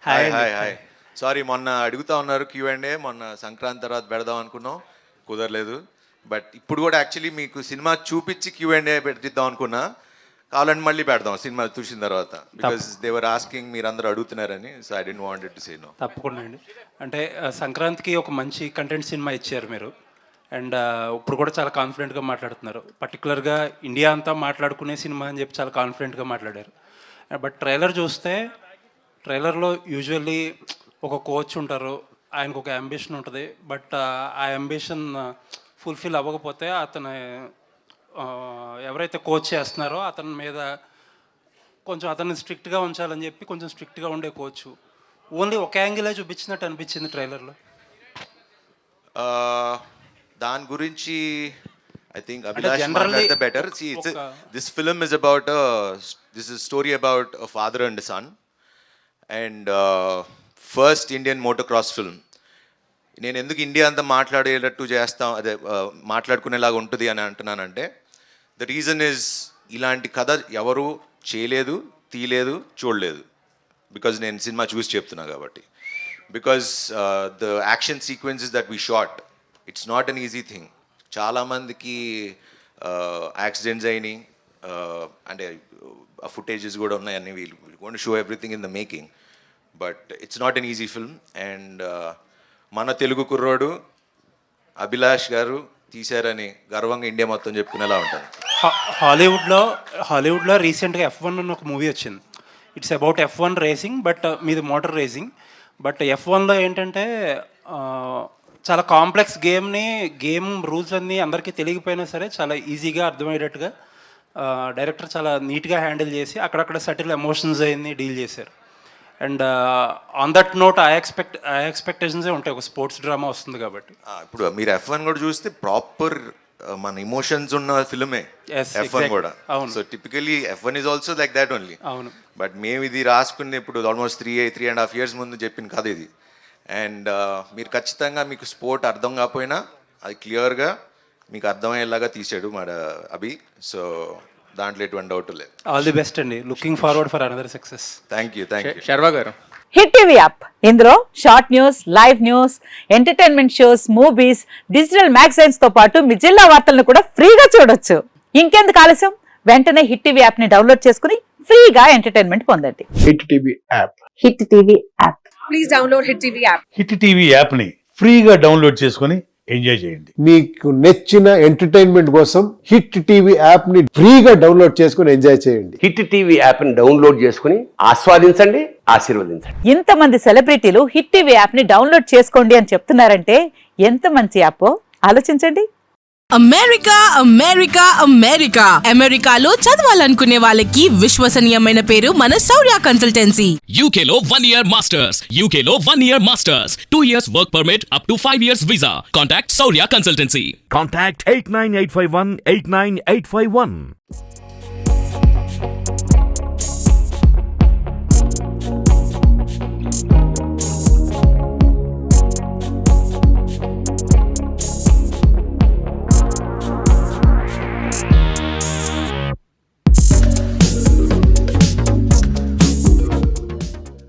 Hi hi hi. Sorry, మొన్న అడుగుతా ఉన్నారు Q&A, మొన్న సంక్రాంతి తర్వాత పెడదాం అనుకున్నాం, కుదరలేదు. బట్ ఇప్పుడు కూడా యాక్చువల్లీ మీకు సినిమా చూపించి Q&A పెట్టిద్దాం అనుకున్నా. కావాలంటే మళ్ళీ పెడదాం సినిమా చూసిన తర్వాత, బికాస్ దేవర్ ఆస్కింగ్, మీరు అందరూ అడుగుతున్నారని. So I don't want to say no. తప్పకుండా అండి. అంటే సంక్రాంతికి ఒక మంచి కంటెంట్ సినిమా ఇచ్చారు మీరు, అండ్ ఇప్పుడు కూడా చాలా కాన్ఫిడెంట్గా మాట్లాడుతున్నారు. పర్టికులర్గా ఇండియా అంతా మాట్లాడుకునే సినిమా అని చెప్పి చాలా కాన్ఫిడెంట్గా మాట్లాడారు. బట్ ట్రైలర్ చూస్తే, ట్రైలర్లో యూజువల్లీ ఒక కోచ్ ఉంటారు, ఆయనకు ఒక అంబిషన్ ఉంటుంది. బట్ ఆ అంబిషన్ ఫుల్ఫిల్ అవ్వకపోతే అతను ఎవరైతే కోచ్ చేస్తున్నారో అతని మీద కొంచెం అతన్ని స్ట్రిక్ట్గా ఉంచాలని చెప్పి కొంచెం స్ట్రిక్ట్గా ఉండే కోచ్ ఓన్లీ ఒక యాంగిలే చూపించినట్టు అనిపించింది ట్రైలర్లో. దాని గురించి ఐ థింక్ అభిలాష్ మాట్లాడితే better. This film is about this is story about a father and son, and first Indian motocross film. నేను ఎందుకు ఇండియా అంతా మాట్లాడేటట్టు చేస్తాం, అదే మాట్లాడుకునేలాగా ఉంటుంది అని అంటున్నానంటే, ద రీజన్ ఈజ్ ఇలాంటి కథ ఎవరు చేయలేదు, తీయలేదు, చూడలేదు. బికాజ్ నేను సినిమా చూసి చెప్తున్నా కాబట్టి. Because the action sequences that we shot, it's not an easy thing. చాలామందికి యాక్సిడెంట్స్ అయినాయి, అంటే ఆ ఫుటేజెస్ కూడా ఉన్నాయి, అన్ని we'll gonna show everything in the making. But it's not an easy film. And మన తెలుగు కుర్రోడు అభిలాష్ గారు తీశారని గర్వంగా ఇండియా మొత్తం చెప్పుకునేలా ఉంటుంది. హాలీవుడ్లో రీసెంట్గా F1 అని ఒక మూవీ వచ్చింది. It's about F1 racing, but మీది మోటార్ రేసింగ్. బట్ F1లో ఏంటంటే చాలా కాంప్లెక్స్ గేమ్ రూల్స్ అన్నీ అందరికీ తెలియకపోయినా సరే చాలా ఈజీగా అర్థమయ్యేటట్టుగా డైరెక్టర్ చాలా నీట్గా హ్యాండిల్ చేసి అక్కడక్కడ సటిల్ ఎమోషన్స్ అయ్యి డీల్ చేశారు. అండ్ ఆన్ దట్ నోట్ ఆ ఎక్స్పెక్టేషన్సే ఉంటాయి, ఒక స్పోర్ట్స్ డ్రామా వస్తుంది కాబట్టి. ఇప్పుడు మీరు F1 కూడా చూస్తే ప్రాపర్ మన ఎమోషన్స్ ఉన్న ఫిల్మే F1 కూడా. So typically F1 is also like that only. అవును. బట్ మేము ఇది రాసుకుని ఇప్పుడు ఆల్మోస్ట్ 3.5 years ముందు చెప్పిన కథ ఇది. అండ్ మీరు ఖచ్చితంగా మీకు స్పోర్ట్ అర్థం కాకపోయినా అది క్లియర్గా మీకు అర్థమయ్యేలాగా తీసాడు మన అభి. సో దాంట్లో ఎటువంటి డౌట్ లేదు. ఆల్ ది బెస్ట్ అండి. Looking forward for another success. Thank you. Sharwa garu, hit TV app, ఇందులో short news, live news, entertainment shows, movies, digital magazines తో పాటు మీ జిల్లా వార్తలను కూడా ఫ్రీగా చూడొచ్చు. ఇంకెందుకు ఆలస్యం, వెంటనే హిట్ టీవీ యాప్ ని డౌన్లోడ్ చేసుకుని ఫ్రీగా ఎంటర్టైన్మెంట్ పొందండి. Hit TV app. Hit TV app. Please download hit TV app. Hit TV app ని ఫ్రీగా డౌన్లోడ్ చేసుకుని ఎంజాయ్ చేయండి. మీకు నచ్చిన ఎంటర్టైన్మెంట్ కోసం హిట్ టీవీ యాప్ ని ఫ్రీగా డౌన్లోడ్ చేసుకుని ఎంజాయ్ చేయండి. హిట్ టీవీ యాప్ ని డౌన్లోడ్ చేసుకుని ఆస్వాదించండి, ఆశీర్వదించండి. ఇంతమంది సెలబ్రిటీలు హిట్ టీవీ యాప్ ని డౌన్లోడ్ చేసుకోండి అని చెప్తున్నారంటే ఎంత మంచి యాప్ ఆలోచించండి. అమెరికా అమెరికా అమెరికా అమెరికాలో చదవాలనుకునే వాళ్ళకి విశ్వసనీయమైన పేరు మన శౌర్య కన్సల్టెన్సీ. UK లో 1 year masters, UK లో 1 year masters, 2 years work permit up to 5 years visa. Contact Saurya Consultancy. Contact 89851 89851.